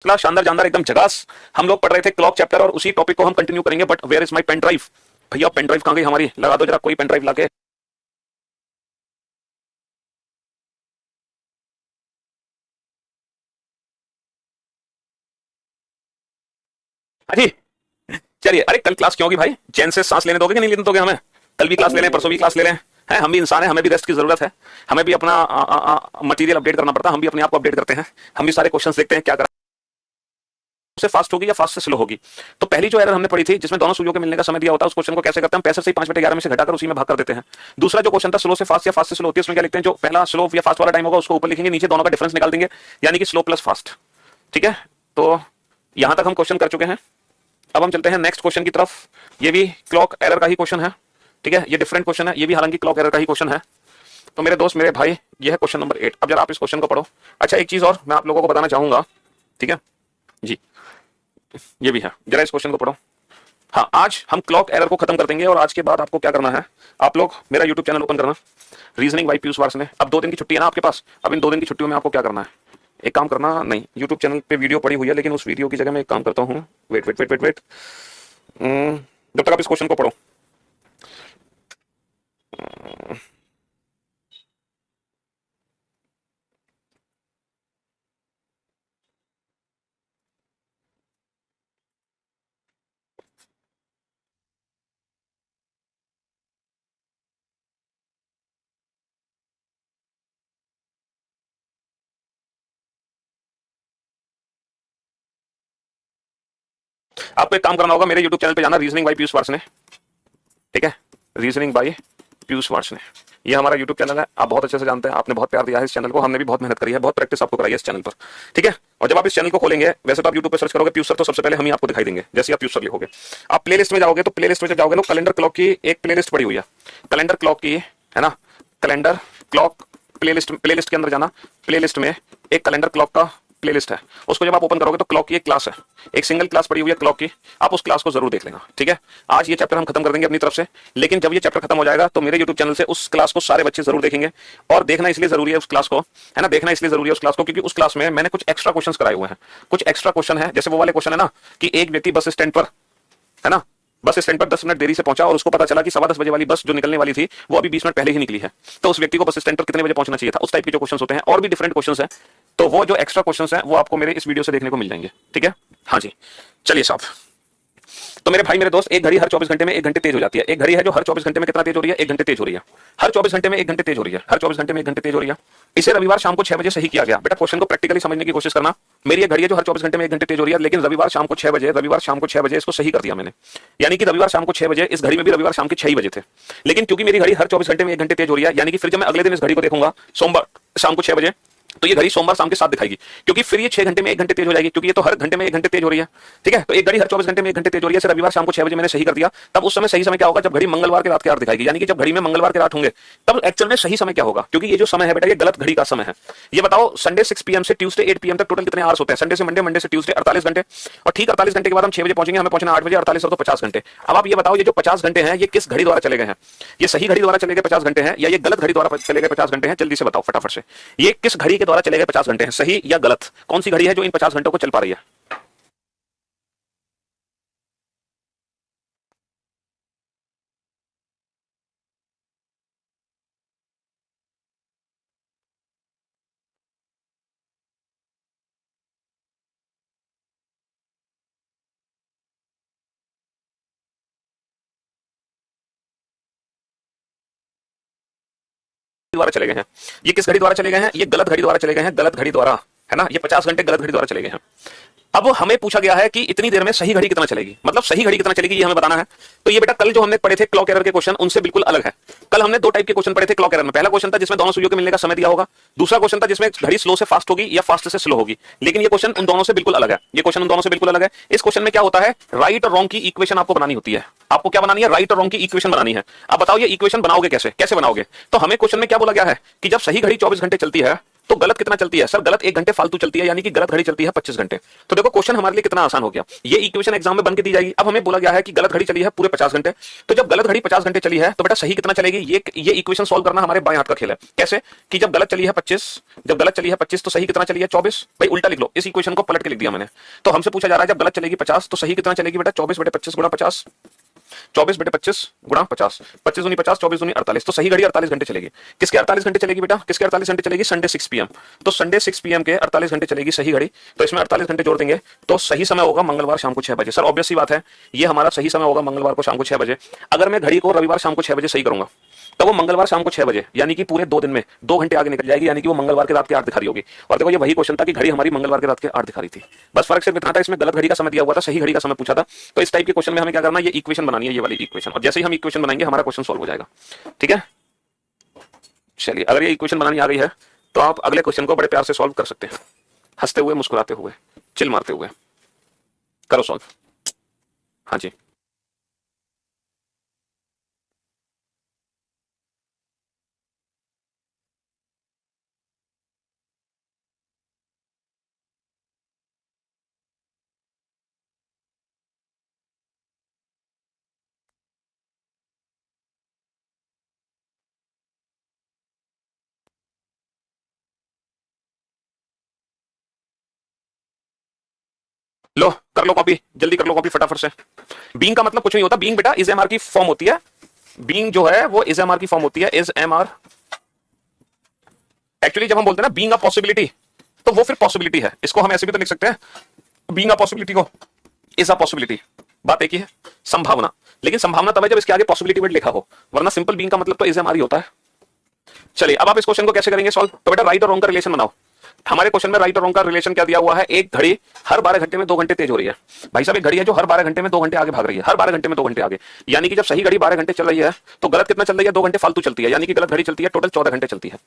Class शानदार जानदार एकदम झकास। हम लोग पढ़ रहे थे क्लॉक चैप्टर और उसी टॉपिक को हम कंटिन्यू करेंगे। But where is my pen drive? भैया पेन ड्राइव कहां गई हमारी? लगा दो जरा कोई पेन ड्राइव लाके। हाँ जी, चलिए। अरे कल क्लास क्यों होगी भाई? चैन से सांस लेने दोगे कि नहीं लेने दोगे हमें? कल भी क्लास ले लें, परसों भी क्लास ले लें। है, हम भी इंसान हैं, हमें भी रेस्ट की जरूरत है। हमें भी अपना मटेरियल अपडेट करना पड़ता है। हम भी अपने आप को अपडेट करते हैं। हम भी सारे क्वेश्चंस देखते हैं क्या कर से फास्ट होगी या फास्ट से स्लो होगी। तो पहली जो एरर हमने पढ़ी थी जिसमें दोनों सुइयों के मिलने का समय दिया होता है, उस क्वेश्चन को कैसे करते हैं? 65 से 5/11 में से घटाकर उसी में भाग कर देते हैं। दूसरा जो क्वेश्चन था स्लो से फास्ट या फास्ट से स्लो होती है, उसमें क्या लिखते हैं? जो पहला स्लो या फास्ट वाला टाइम होगा उसको ऊपर लिखेंगे, नीचे दोनों का डिफरेंस निकाल देंगे, यानी कि स्लो प्लस फास्ट। ठीक है, तो यहां तक हम क्वेश्चन कर चुके हैं। अब हम चलते हैं नेक्स्ट क्वेश्चन की तरफ। ये भी क्लॉक एरर का ही क्वेश्चन है। ठीक है, ये डिफरेंट क्वेश्चन है, ये भी हालांकि क्लॉक एरर का ही क्वेश्चन है। तो मेरे दोस्त, मेरे भाई, ये है क्वेश्चन नंबर 8। अब जरा आप इस क्वेश्चन को पढ़ो। अच्छा, एक चीज और मैं आप लोगों को बताना चाहूंगा। ठीक है जी, ये भी है, जरा इस क्वेश्चन को पढ़ो। हाँ, आज हम क्लॉक एरर को खत्म कर देंगे और आज के बाद आपको क्या करना है, आप लोग मेरा यूट्यूब चैनल ओपन करना, रीजनिंग बाय पीयूष वार्ष्णेय। अब 2 दिन की छुट्टी है ना आपके पास। अब इन 2 दिन की छुट्टियों में आपको क्या करना है? एक काम करना, नहीं, यूट्यूब चैनल पे वीडियो पड़ी हुई है, लेकिन उस वीडियो की जगह मैं एक काम करता हूँ। Wait wait wait wait wait, जब तक आप इस क्वेश्चन को पढ़ो। आपको एक काम करना होगा, मेरे यूट्यूब चैनल पे जाना, रीजनिंग बाय पीयूष वार्ष्णेय। ठीक है, रीजनिंग बाय पीयूष वार्ष्णेय, ये हमारा यूट्यूब चैनल है। आप बहुत अच्छे से जानते हैं, आपने बहुत प्यार दिया है इस चैनल को, हमने भी बहुत मेहनत करी है, बहुत प्रैक्टिस आपको कराई है इस चैनल पर। ठीक है, और जब आप इस चैनल को खोलेंगे, वैसे तो आप यूट्यूब पर सर्च करोगे पीयूष सर, तो सबसे पहले हम ही आपको दिखाई देंगे। जैसे आप पीयूष सर लिखोगे, आप प्लेलिस्ट में जाओगे, तो प्लेलिस्ट में जब जाओगे तो कैलेंडर क्लॉक की एक प्लेलिस्ट पड़ी हुई है, कैलेंडर क्लॉक की, है ना, कैलेंडर क्लॉक प्लेलिस्ट। प्लेलिस्ट के अंदर जाना, प्लेलिस्ट में एक कैलेंडर क्लॉक का प्लेलिस्ट है, उसको जब आप ओपन करोगे तो क्लॉक की एक क्लास है, एक सिंगल क्लास पड़ी हुई है क्लॉक की। आप उस क्लास को जरूर देख लेना। ठीक है, आज ये चैप्टर हम खत्म कर देंगे अपनी तरफ से, लेकिन जब ये चैप्टर खत्म हो जाएगा तो मेरे यूट्यूब चैनल से उस क्लास को सारे बच्चे जरूर देखेंगे। और देखना इसलिए जरूरी है उस क्लास को, है ना, देखना इसलिए जरूरी है उस क्लास को, क्योंकि उस क्लास में मैंने कुछ एक्स्ट्रा क्वेश्चन कराए हुए हैं। कुछ एक्स्ट्रा क्वेश्चन है, जैसे वो वाले क्वेश्चन है ना कि एक व्यक्ति बस स्टैंड पर, है ना, बस स्टैंड पर 10 मिनट देरी से पहुंचा और उसको पता चला कि 10:15 बजे वाली बस जो निकलने वाली थी वो अभी 20 मिनट पहले ही निकली है। तो उस व्यक्ति को बस स्टैंड पर कितने बजे पहुंचना चाहिए था? उस टाइप के जो क्वेश्चंस होते हैं, और भी डिफरेंट क्वेश्चंस हैं, तो वो जो एक्स्ट्रा क्वेश्चंस हैं वो आपको मेरे इस वीडियो से देखने को मिल जाएंगे। ठीक है, हाँ जी, चलिए साहब। तो मेरे भाई, मेरे दोस्त, एक घड़ी हर 24 घंटे में 1 घंटे तेज हो जाती है। एक घड़ी है जो हर 24 घंटे में कितना तेज हो रही है? 1 घंटे तेज हो रही है। हर 24 घंटे में 1 घंटे तेज हो रही है, हर 24 घंटे में 1 घंटे तेज हो रही है। इसे रविवार शाम को 6 बजे सही किया गया। बेटा क्वेश्चन को प्रैक्टिकली समझने की कोशिश करना। मेरी एक घड़ी है जो हर 24 घंटे में 1 घंटे तेज हो रही है, लेकिन रविवार शाम को 6 बजे, रविवार शाम को 6 बजे इसको सही कर दिया मैंने। यानी कि रविवार शाम को 6 बजे, इस घड़ी में भी रविवार शाम के 6 ही बजे थे, लेकिन क्योंकि मेरी घड़ी हर 24 घंटे में 1 घंटे तेज हो रही है, यानी कि फिर जब मैं अगले दिन इस घड़ी को देखूंगा सोमवार शाम को 6 बजे, तो ये घड़ी सोमवार शाम के 7 दिखाएगी, क्योंकि फिर ये 6 घंटे में 1 घंटे तेज हो जाएगी, क्योंकि ये तो हर घंटे में 1 घंटे तेज हो रही है। ठीक है, तो एक घड़ी हर 24 घंटे में 1 घंटे तेज हो रही है, से रविवार शाम को 6 बजे मैंने सही कर दिया। तब उस समय सही समय क्या होगा? जब घड़ी मंगलवार के रात के 8 दिखाएगी, यानी कि जब घड़ी में मंगलवार के रात होंगे तब एक्चुअल में सही समय क्या होगा? क्योंकि ये जो समय है बेटा, ये गलत घड़ी का समय है। ये बताओ, संडे 6 PM से ट्यूसडे 8 PM तक टोटल कितने आवर्स होते हैं? संडे से मंडे, मंडे से ट्यूसडे 48 घंटे, और ठीक 48 घंटे के बाद हम 6 बजे पहुंचेंगे, हमें पहुंचना 8 बजे, 48 और तो 50 घंटे। अब आप ये बताओ, ये जो 50 घंटे हैं ये किस घड़ी द्वारा चले गए हैं? ये सही घड़ी द्वारा चले गए 50 घंटे हैं, या ये गलत घड़ी द्वारा चले गए 50 घंटे हैं? जल्दी से बताओ फटाफट से, ये किस घड़ी के द्वारा चले गए 50 घंटे हैं, सही या गलत? कौन सी घड़ी है जो इन 50 घंटों को चल पा रही है? द्वारा चले गए हैं, ये किस घड़ी द्वारा चले गए हैं? ये गलत घड़ी द्वारा चले गए हैं, गलत घड़ी द्वारा, है ना, ये 50 घंटे गलत घड़ी द्वारा चले गए हैं। अब हमें पूछा गया है कि इतनी देर में सही घड़ी कितना चलेगी, मतलब सही घड़ी कितना चलेगी ये हमें बताना है। तो ये बेटा कल जो हमने पढ़े थे क्लॉक एरर के क्वेश्चन, उनसे बिल्कुल अलग है। कल हमने 2 टाइप के क्वेश्चन पढ़े थे क्लॉक एरर में। पहला क्वेश्चन था जिसमें दोनों सुइयों के मिलने का समय दिया होगा, दूसरा क्वेश्चन था जिसमें घड़ी स्लो से फास्ट होगी या फास्ट से स्लो होगी। लेकिन ये क्वेश्चन उन दोनों से बिल्कुल अलग है, ये क्वेश्चन उन दोनों से बिल्कुल अलग है। इस क्वेश्चन में क्या होता है, राइट और रॉन्ग की इक्वेशन आपको बनानी होती है। आपको क्या बनानी है? राइट और रॉन्ग की इक्वेशन बनानी है। अब बताओ ये इक्वेशन बनाओगे कैसे? कैसे बनाओगे? तो हमें क्वेश्चन में क्या बोला गया है कि जब सही घड़ी 24 घंटे चलती है तो गलत कितना चलती है? सर गलत 1 घंटे फालतू चलती है, यानी कि गलत घड़ी चलती है 25 घंटे। तो देखो क्वेश्चन हमारे लिए कितना आसान हो गया। ये इक्वेशन एग्जाम में बन के दी जाएगी। अब हमें बोला गया है कि गलत घड़ी चली है पूरे 50 घंटे। तो जब गलत घड़ी 50 घंटे चली है तो बेटा सही कितना चलेगी? ये इक्वेशन सॉल्व करना हमारे बाएं हाथ का खेल है। कैसे कि जब गलत चली है 25, जब गलत चली है 25 तो सही कितना चली है? 24। भाई उल्टा लिख लो, इस इक्वेशन को पलट के लिख दिया मैंने। तो हमसे पूछा जा रहा है जब गलत चलेगी 50 तो सही कितना चलेगी बेटा? 24/25 गुणा 50, 24/25 गुणा 50, 25 दूनी 50, 24 दूनी 48। तो सही घड़ी 48 घंटे चलेगी। किसके 48 घंटे चलेगी बेटा? किसके 48 घंटे चलेगी? Sunday 6 PM. तो संडे 6 पीएम के 48 घंटे चलेगी सही घड़ी। तो इसमें 48 घंटे जोड़ देंगे तो सही समय होगा मंगलवार शाम को 6 बजे। सर ऑब्वियस सी बात है, ये हमारा सही समय होगा मंगलवार को शाम को 6 बजे। अगर मैं घड़ी को रविवार शाम को 6 बजे सही करूंगा तो वो मंगलवार शाम को 6 बजे यानी कि पूरे 2 दिन में 2 घंटे आगे निकल जाएगी, यानी कि वो मंगलवार के रात के 8 दिखा रही होगी। और देखो ये वही क्वेश्चन था कि घड़ी हमारी मंगलवार के रात के 8 दिखा रही थी। बस फर्क सिर्फ इतना था, इसमें गलत घड़ी का समय दिया हुआ था, सही घड़ी का समय पूछा था। तो इस टाइप के क्वेश्चन में हमें क्या करना है? ये इक्वेशन बनानी है, ये वाली इक्वेशन। और जैसे ही हम इक्वेशन बनाएंगे हमारा क्वेश्चन सॉल्व हो जाएगा। ठीक है, चलिए अगर ये इक्वेशन बनानी आ गई है तो आप अगले क्वेश्चन को बड़े प्यार से सॉल्व कर सकते हैं, हंसते हुए, मुस्कुराते हुए, चिल मारते हुए। करो सॉल्व। हाँ जी। लो कर लो कॉपी, जल्दी कर लो कॉपी फटाफट से। बीइंग का मतलब कुछ नहीं होता, बीइंग बेटा इज एम आर की फॉर्म होती है। बीइंग जो है वो इज एम आर की फॉर्म होती है, इज एम आर। एक्चुअली जब हम बोलते हैं ना बीइंग अ पॉसिबिलिटी तो वो फिर पॉसिबिलिटी है। इसको हम ऐसे भी तो लिख सकते हैं, बीइंग अ पॉसिबिलिटी को इज अ पॉसिबिलिटी। बात एक ही है, संभावना। लेकिन संभावना तब है जब इसके आगे पॉसिबिलिटी वर्ड लिखा हो, वरना सिंपल बीइंग का मतलब तो इज एम आर ही होता है। चलिए अब आप इस क्वेश्चन को कैसे करेंगे सॉल्व? तो बेटा राइट और रॉन्ग का रिलेशन बनाओ। हमारे क्वेश्चन में राइट और रॉन्ग का रिलेशन क्या दिया हुआ है? एक घड़ी हर 12 घंटे में 2 घंटे तेज हो रही है। भाई साहब एक घड़ी है जो हर 12 घंटे में 2 घंटे आगे भाग रही है, हर 12 घंटे में 2 घंटे आगे। यानी कि जब सही घड़ी 12 घंटे चल रही है तो गलत कितना चल रही है? 2 घंटे फालतू चलती है, यानी कि गलत घड़ी चलती है टोटल 14 घंटे चलती है।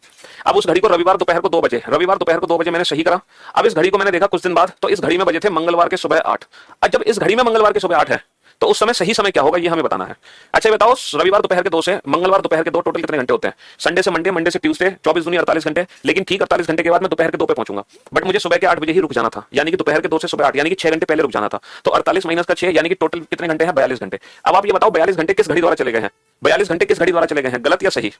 अब उस घड़ी को रविवार दोपहर को 2 बजे, रविवार दोपहर को 2 बजे मैंने सही करा। अब इस घड़ी को मैंने देखा कुछ दिन बाद तो इस घड़ी में बजे थे मंगलवार के सुबह 8। अब जब इस घड़ी में मंगलवार के सुबह 8 है तो उस समय सही समय क्या होगा ये हमें बताना है। अच्छा बताओ रविवार दोपहर के 2 से मंगलवार दोपहर के 2 टोटल कितने घंटे होते हैं? संडे से मंडे, मंडे से ट्यूसडे, 24 दूनी 48 घंटे। लेकिन ठीक 48 घंटे के बाद मैं दोपहर के 2 पे पहुंचूंगा, बट मुझे सुबह के 8 बजे ही रुक जाना था, यानी कि दोपहर के 2 से सुबह 8 यानी कि 6 घंटे पहले रुक जाना था। तो 48 माइनस का 6 यानी कि टोटल कितने घंटे हैं? 42 घंटे। अब आप ये बताओ 42 घंटे किस घड़ी द्वारा चले गए हैं? 42 घंटे किस घड़ी द्वारा चले गए हैं, गलत या सही?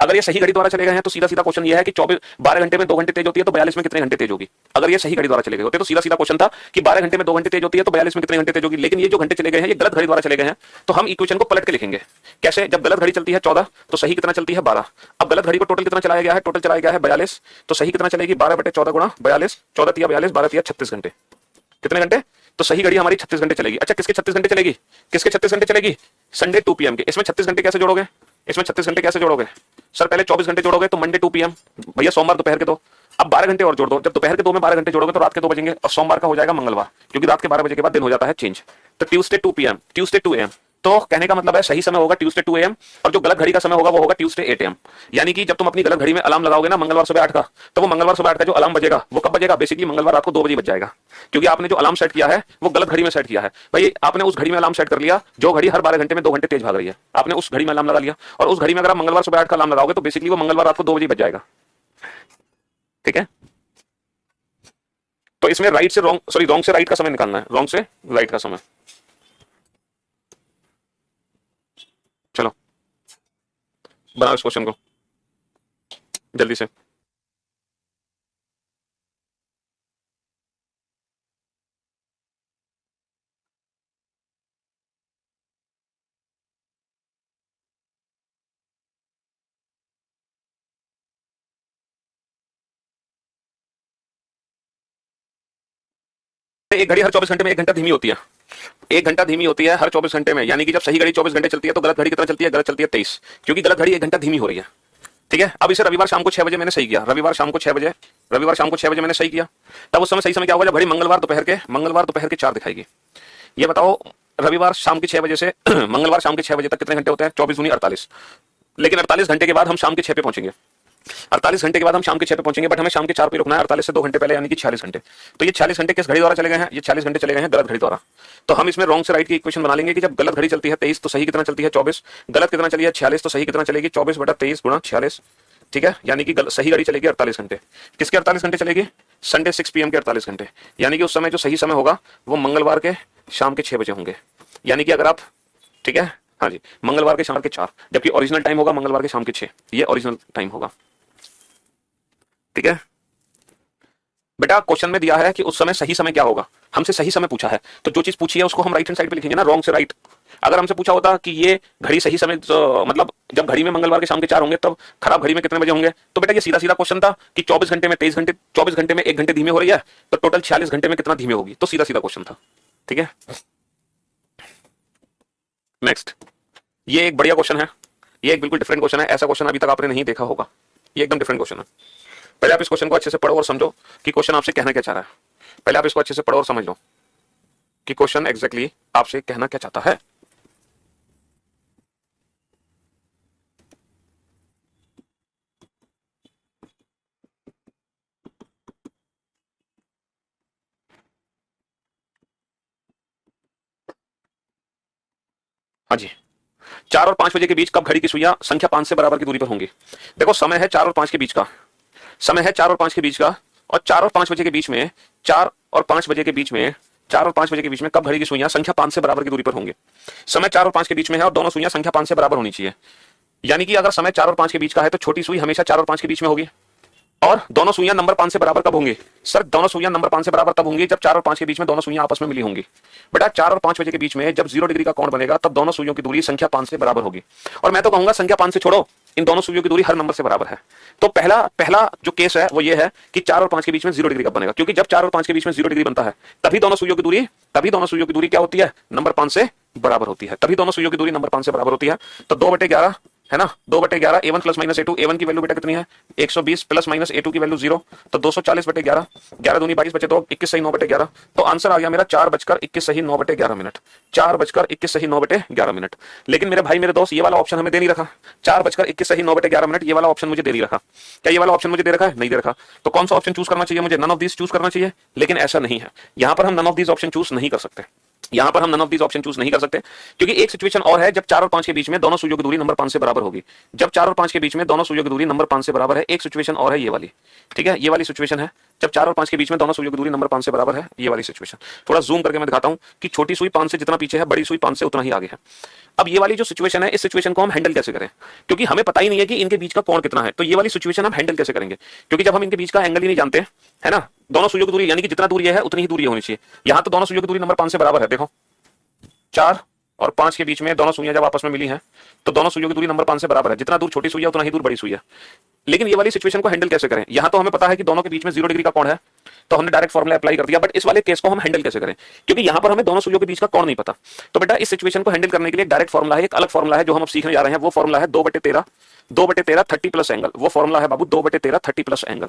अगर ये सही घड़ी द्वारा चले गए हैं तो सीधा सीधा क्वेश्चन ये है कि 12 घंटे में 2 घंटे तेज होती है तो 42 में कितने घंटे तेज होगी? अगर ये सही घड़ी द्वारा चले गए होते तो सीधा सीधा क्वेश्चन था कि 12 घंटे में 2 घंटे तेज होती है तो 42 में कितने घंटे तेज होगी। लेकिन ये जो घंटे चले गए हैं ये गलत घड़ी द्वारा चले गए हैं, तो हम इक्वेशन को पलट के लिखेंगे। कैसे? जब गलत घड़ी चलती है 14 तो सही कितना चलती है? 12। अब गलत घड़ी को टोटल कितना चलाया गया है? टोटल चलाया गया है 42। तो सही कितना चलेगी? 12/14 गुणा 42, 14 तिया 42, 12 तिया 36 घंटे। कितने घंटे? तो सही घड़ी हमारी 36 घंटे चलेगी। अच्छा किसके 36 घंटे चलेगी? किसके 36 घंटे चलेगी? संडे 2 पीएम के। इसमें 36 घंटे कैसे जोड़ोगे? इसमें 36 घंटे कैसे जोड़ोगे? सर पहले 24 घंटे जोड़ोगे तो मंडे 2 पीएम, भैया सोमवार दोपहर के 2। अब 12 घंटे और जोड़ दो, जब दोपहर के 2 में 12 घंटे जोड़ोगे तो रात के 2 बजेंगे और सोमवार का हो जाएगा मंगलवार, क्योंकि रात के 12 बजे के बाद दिन हो जाता है चेंज। तो ट्यूसडे 2 पीएम, ट्यूसडे 2 एम। तो कहने का मतलब है सही समय होगा ट्यूसडे 2 एम और जो गलत घड़ी का समय होगा वो होगा ट्यूसडे 8 एम। यानी कि जब तुम अपनी गलत घड़ी में अलार्म लगाओगे ना मंगलवार सुबह 8 का, तो वो मंगलवार सुबह 8 का जो अलार्म बजेगा वो कब बजेगा? बेसिकली मंगलवार रात को 2 बजे बज जाएगा, क्योंकि आपने जो अलार्म सेट किया है वो गलत घड़ी में सेट किया है। भाई आपने उस घड़ी में अलार्म सेट कर लिया जो घड़ी हर 12 घंटे में 2 घंटे तेज भाग रही है, आपने उस घड़ी में अलार्म लगा लिया और उस घड़ी में अगर आप मंगलवार सुबह 8 का अलार्म लगाओगे तो बेसिकली वो मंगलवार रात को 2 बजे बज जाएगा। ठीक है, तो इसमें राइट से रॉन्ग, सॉरी रॉन्ग से राइट का समय निकालना है, रॉन्ग से राइट का समय। चलो बनाओ इस क्वेश्चन को जल्दी से। एक घड़ी हर 24 घंटे में 1 घंटा धीमी होती है, 1 घंटा धीमी होती है हर 24 घंटे में, यानी कि जब सही घड़ी 24 घंटे चलती है तो गलत घड़ी कितना चलती है? गलत चलती है 23, क्योंकि गलत घड़ी 1 घंटा धीमी हो रही है। ठीक है, अब इसे रविवार शाम को 6 बजे मैंने सही किया, रविवार शाम को 6 बजे, रविवार शाम को 6 बजे मैंने सही किया। तब उस समय सही समय क्या होगा? जब घड़ी मंगलवार दोपहर के 4 दिखाएगी। ये बताओ रविवार शाम के 6 बजे से मंगलवार शाम के 6 बजे तक कितने घंटे होते हैं? 24 दूनी 48। लेकिन 48 घंटे के बाद हम शाम के 6 पे पहुंचेंगे, 48 घंटे के बाद हम शाम के 6 पे पहुंचेंगे, बट हमें शाम के 4 पे रुकना है 48 से 2 घंटे पहले, यानी कि 46 घंटे। तो ये 46 घंटे किस घड़ी द्वारा चले गए हैं? ये 46 घंटे चले गए हैं गलत घड़ी द्वारा। तो हम इसमें रॉन्ग से राइट की इक्वेशन बना लेंगे कि जब गलत घड़ी चलती है 23 तो सही कितना चलती है? 24। गलत कितना चली है? 46। तो सही कितना चलेगी? 24/23 गुणा 46। ठीक है, यानी कि सही घड़ी चलेगी 48 घंटे। किसके 48 घंटे चलेगी? संडे 6 PM के 48 घंटे। यानी कि उस समय जो सही समय होगा वो मंगलवार के शाम के 6 बजे होंगे। यानी कि अगर आप, ठीक है, हाँ जी, मंगलवार के शाम के 4, जबकि ओरिजिनल टाइम होगा मंगलवार के शाम के 6। ये ओरिजिनल टाइम होगा। ठीक है बेटा, क्वेश्चन में दिया है कि उस समय सही समय क्या होगा, हमसे सही समय पूछा है, तो जो चीज पूछी है उसको हम राइट हैंड साइड पे लिखेंगे ना, रॉन्ग से राइट। अगर हमसे पूछा होता कि ये घड़ी सही समय मतलब जब घड़ी में मंगलवार के शाम के 4 होंगे तब खराब घड़ी में कितने बजे होंगे, तो बेटा ये सीधा सीधा क्वेश्चन था कि 24 घंटे में 23 घंटे, 24 घंटे में 1 घंटे धीमे हो रही है, तो टोटल 46 घंटे में कितना धीमे होगी, तो सीधा सीधा क्वेश्चन था। ठीक है, नेक्स्ट, ये एक बढ़िया क्वेश्चन है, ये एक बिल्कुल डिफरेंट क्वेश्चन है, ऐसा क्वेश्चन अभी तक आपने नहीं देखा होगा, ये एकदम डिफरेंट क्वेश्चन है। पहले आप इस क्वेश्चन को अच्छे से पढ़ो और समझो कि क्वेश्चन आपसे कहना क्या चाह रहा है। पहले आप इसको अच्छे से पढ़ो और समझ लो कि क्वेश्चन एग्जैक्टली आपसे कहना क्या चाहता है। हाँ जी, 4 और 5 बजे के बीच कब घड़ी की सुइयां संख्या 5 से बराबर की दूरी पर होंगी? देखो समय है 4 और 5 के बीच का, समय है 4 और 5 के बीच का, और 4 और 5 बजे के बीच में, 4 और 5 बजे के बीच में, 4 और 5 बजे के बीच में कब घड़ी की सुइयां संख्या 5 से बराबर की दूरी पर होंगे? समय 4 और 5 के बीच में है और दोनों सुइयां संख्या 5 से बराबर होनी चाहिए। यानी कि अगर समय 4 और 5 के बीच का है तो छोटी सुई हमेशा 4 और 5 के बीच में होगी। और दोनों सुइयां नंबर 5 से बराबर कब होंगी? सर दोनों सुइयां नंबर 5 से बराबर तब होंगी जब 4 और 5 के बीच में दोनों सुइयां आपस में मिली होंगी। बेटा 4 और 5 बजे के बीच में जब 0 डिग्री का कोण बनेगा तब दोनों सुइयों की दूरी संख्या 5 से बराबर होगी। और मैं तो कहूंगा संख्या 5 से छोड़ो, इन दोनों सुइयों की दूरी हर नंबर से बराबर है। तो पहला पहला जो केस है वो ये है कि 4 और 5 के बीच में 0 डिग्री कब बनेगा, क्योंकि जब 4 और 5 के बीच में 0 डिग्री बनता है तभी दोनों सुइयों की दूरी, तभी दोनों सुइयों की दूरी क्या होती है? नंबर 5 से बराबर होती है, तभी दोनों सुइयों की दूरी नंबर 5 से बराबर होती है। तो 2/11 है ना, 2/11 A1 plus minus A2, A1 की वैल्यू बेटा कितनी है? 120 प्लस माइनस A2 की वैल्यू 0, तो 240/11, 11 दूनी 22 बचे 2, 21 सही 9/11। तो आंसर आ गया मेरा 4:21 सही 9/11 मिनट, 4:21 सही 9/11 मिनट। लेकिन मेरे भाई मेरे दोस्त ये वाला ऑप्शन हमें दे नहीं रखा, 4:21 सही 9/11 मिनट, ये वाला ऑप्शन मुझे दे नहीं रखा। क्या ये वाला ऑप्शन मुझे दे रखा है? नहीं दे रखा। तो कौन सा ऑप्शन चूज करना चाहिए मुझे? नन ऑफ दीज चूज करना चाहिए, लेकिन ऐसा नहीं है, यहां पर हम none of these option choose नहीं कर सकते, यहां पर हम none of these option choose नहीं कर सकते, क्योंकि एक सिचुएशन और है जब 4 और 5 के बीच में दोनों सुइयों की दूरी नंबर 5 से बराबर होगी। जब 4 और 5 के बीच में दोनों सुइयों की दूरी नंबर 5 से बराबर है, एक सिचुएशन और है ये वाली। ठीक है, ये वाली सिचुएशन है जब 4 और 5 के बीच में दोनों सुइयों की दूरी नंबर 5 से बराबर है, ये वाली सिचुएशन। थोड़ा जूम करके मैं दिखाता हूं कि छोटी सुई 5 से जितना पीछे है बड़ी सुई 5 से उतना ही आगे है। अब ये वाली जो सिचुएशन है, इस सिचुएशन को हम हैंडल कैसे करें, क्योंकि हमें पता ही नहीं है कि इनके बीच का कोण कितना है। तो ये वाली सिचुएशन हम हैंडल कैसे करेंगे, क्योंकि जब हम इनके बीच का एंगल ही नहीं जानते, है ना, दोनों सुइयों की दूरी यानी कि जितना दूरी है उतनी ही दूरी होनी चाहिए। यहां तो दोनों सुइयों की दूरी नंबर 5 से बराबर है, देखो 4 और 5 के बीच में दोनों सुइयां जब आपस में मिली हैं तो दोनों सुइयों की दूरी नंबर 5 से बराबर है, जितना दूर छोटी सुई है उतना ही दूर बड़ी सुई है। लेकिन ये वाली सिचुएशन को हैंडल कैसे करें? यहां तो हमें पता है कि दोनों के बीच में 0 डिग्री का कोण है, तो हमने डायरेक्ट फॉर्मूला अप्लाई कर दिया, बट इस वाले केस को हम हैंडल कैसे करें, क्योंकि यहां पर हमें दोनों सुइयों के बीच का कोण नहीं पता। तो बेटा इस सिचुएशन को हैंडल करने के लिए डायरेक्ट फॉर्मूला है, एक अलग फॉर्मूला है जो हम अब सीखने जा रहे हैं, वो फॉर्मूला है 2/13, 2/13 30 प्लस एंगल, वो फॉर्मूला है बाबू 2/13 30 प्लस एंगल।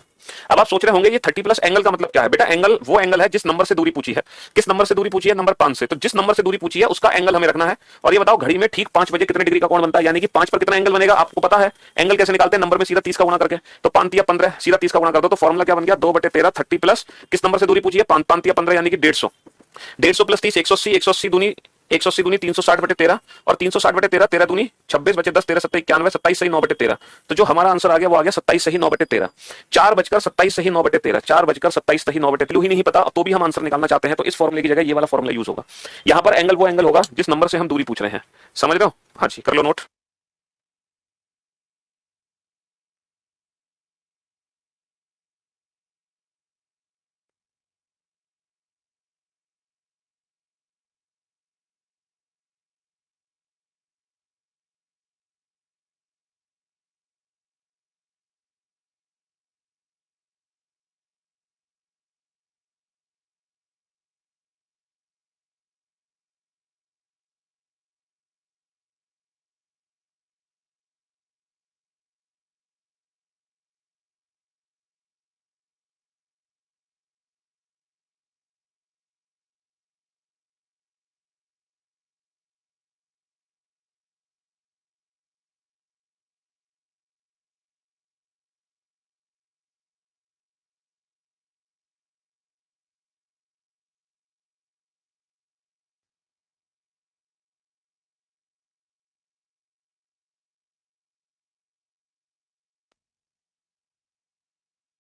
अब आप सोच रहे होंगे ये 30 प्लस एंगल का मतलब क्या है? बेटा एंगल वो एंगल है जिस नंबर से दूरी पूछी है। किस नंबर से दूरी पूछी है? नंबर 5 से। तो जिस नंबर से दूरी पूछी है उसका एंगल हमें रखना है। और ये बताओ घड़ी में ठीक 5 बजे कितने डिग्री का कोण बनता है, यानी कि 5 पर कितना एंगल बनेगा आपको पता है? एंगल कैसे निकालते हैं? नंबर में सीधा 30 का गुणा करके, तो 5 या 15, सीधा 30 का गुणा कर दो, तो फॉर्मूला क्या बन गया? 2/13 30 प्लस किस नंबर से दूरी पूछी है? 5 या 15 यानी कि 150, 150 प्लस 30 180, 180 दूनी 180 दूनी 360/13, और 360/13, 13 दूनी 26 बचे 10, 13 सत्ता 91, 27 सही 9/13। तो जो हमारा आंसर आ गया वो आ गया 27 सही 9/13, 4:27 सही 9/13, 4:27 सही 9/13 ही नहीं पता तो भी हम आंसर निकालना चाहते हैं, तो इस फॉर्मूले की जगह ये वाला फॉर्मूला यूज होगा। यहां पर एंगल वो एंगल होगा जिस नंबर से हम दूरी पूछ रहे हैं, समझ रहे हो? हाँ जी, कर लो नोट।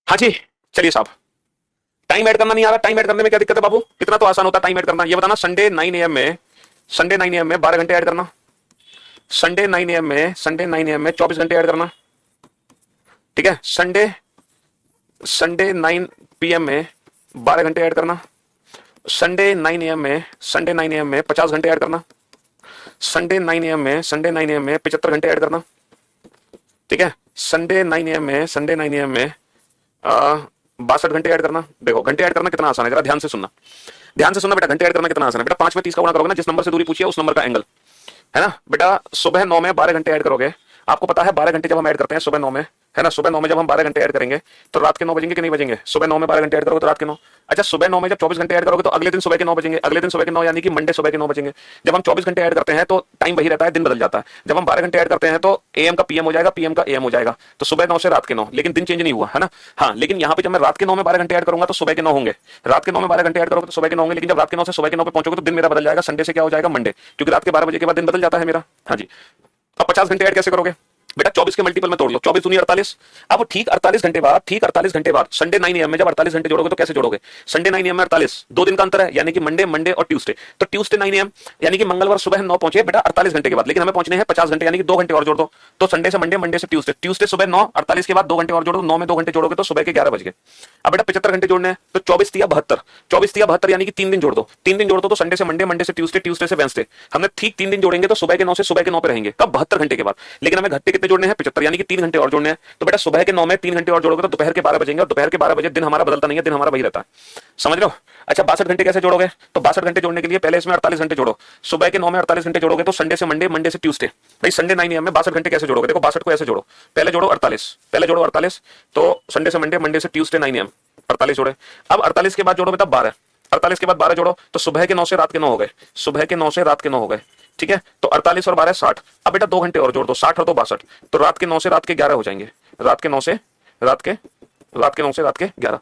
हाँ जी, चलिए साहब, टाइम ऐड करना नहीं आ रहा, टाइम ऐड करने में क्या दिक्कत है बाबू? कितना तो आसान होता है टाइम ऐड करना। ये बताना, संडे 9 AM में, संडे 9 AM में 12 घंटे ऐड करना, संडे 9 AM में, संडे 9 AM में 24 घंटे ऐड करना, ठीक है। संडे संडे 9 PM में 12 घंटे ऐड करना, संडे 9 AM में, संडे 9 AM में 50 घंटे ऐड करना, संडे 9 AM में, संडे 9 AM में 75 घंटे ऐड करना, ठीक है। संडे 9 AM में, संडे 9 AM में 62 घंटे ऐड करना। देखो घंटे ऐड करना कितना आसान है, जरा ध्यान से सुनना, ध्यान से सुनना बेटा। घंटे ऐड करना कितना आसान है बेटा, 5 में 30 का गुणा करोगे ना, जिस नंबर से दूरी पूछिए उस नंबर का एंगल, है ना बेटा। सुबह 9 में 12 घंटे ऐड करोगे, आपको पता है 12 घंटे जब हम ऐड करते हैं सुबह 9 में, है ना, सुबह 9 में जब हम 12 घंटे ऐड करेंगे तो रात के 9 बजेंगे कि नहीं बजेंगे? सुबह 9 में 12 घंटे ऐड करोगे तो रात के 9। अच्छा, सुबह 9 में जब 24 घंटे ऐड करोगे तो अगले दिन सुबह के 9 बजेंगे, अगले दिन सुबह के 9 यानी कि मंडे सुबह के 9 बजेंगे। जब हम 24 घंटे ऐड करते हैं तो टाइम वही रहता है, दिन बदल जाता है। जब हम 12 घंटे ऐड करते हैं तो AM का PM हो जाएगा, PM का AM हो जाएगा, तो सुबह 9 से रात के 9, लेकिन दिन चेंज नहीं हुआ, है ना। हाँ, लेकिन यहाँ पे जब मैं रात के 9 में 12 घंटे ऐड करूंगा तो सुबह के 9 होंगे, रात के 9 में 12 घंटे ऐड करोगे तो सुबह के 9 होंगे, लेकिन जब रात के 9 से सुबह के 9 पे पहुंचोगे तो दिन मेरा बदल जाएगा, संडे से क्या हो जाएगा, मंडे, क्योंकि रात के 12 बजे के बाद दिन बदल जाता है मेरा। हाँ जी, अब 50 घंटे ऐड कैसे करोगे बेटा? 24 के मल्टीपल में तोड़ लो, 24 दूनी 48। अब ठीक 48 घंटे बाद, ठीक 48 घंटे बाद संडे 9 AM में जब 48 घंटे जोड़ोगे तो कैसे जोड़ोगे? संडे 9 AM में 48, 2 दिन का अंतर है, यानी कि मंडे, मंडे और ट्यूसडे। तो ट्यूसडे 9 AM यानी कि मंगलवार सुबह 9 पहुंचे बेटा 48 घंटे के बाद, लेकिन हमें पहुंचने हैं 50 घंटे, यानी कि 2 घंटे और जोड़ दो। तो संडे से मंडे, मंडे से ट्यूसडे, ट्यूसडे सुबह 9, 48 के बाद 2 घंटे और जोड़ो, 9 में 2 घंटे जोड़ोगे तो सुबह के 11 बज गए। अब बेटा 75 घंटे जोड़ने हैं, तो 24 तिया 72, 24 तिया 72 यानी कि 3 दिन जोड़ दो, 3 दिन जोड़ दो तो संडे से मंडे, मंडे से ट्यूसडे, ट्यूसडे से वेडनेसडे। हमने ठीक 3 दिन जोड़ेंगे तो सुबह के 9 से सुबह के 9 पे रहेंगे, कब? 72 घंटे के बाद। लेकिन हमें घंटे कितने जोड़ने हैं? 75, यानी कि 3 घंटे और जोड़ने हैं। तो बेटा सुबह के 9 में 3 घंटे और जोड़ोगे तो दोपहर के 12 बजेंगे, और दोपहर के 12 बजे दिन हमारा बदलता नहीं है, दिन हमारा वही रहता है, समझ लो। अच्छा, 62 घंटे कैसे जोड़ोगे? तो 62 घंटे जोड़ने के लिए पहले इसमें 48 घंटे जोड़ो, सुबह के 9 में 48 घंटे जोड़ोगे तो संडे से मंडे, मंडे से ट्यूसडे। भाई संडे 9 AM में 62 घंटे कैसे जोड़ोगे? देखो 62 को ऐसे जोड़ो, पहले जोड़ो 48, पहले जोड़ो 48, तो संडे से मंडे, मंडे से ट्यूसडे 9 AM 48 जोड़े। अब 48 के बाद जोड़ो बेटा 12, 48 के बाद 12 जोड़ो तो सुबह के 9 से रात के 9 हो गए, सुबह के 9 से रात के 9 हो गए, ठीक है। तो 48 और 12 60। अब बेटा 2 घंटे और जोड़ दो, 60 और 2 62, तो रात के 9 से रात के 11 हो जाएंगे, रात के 9 से रात के 11।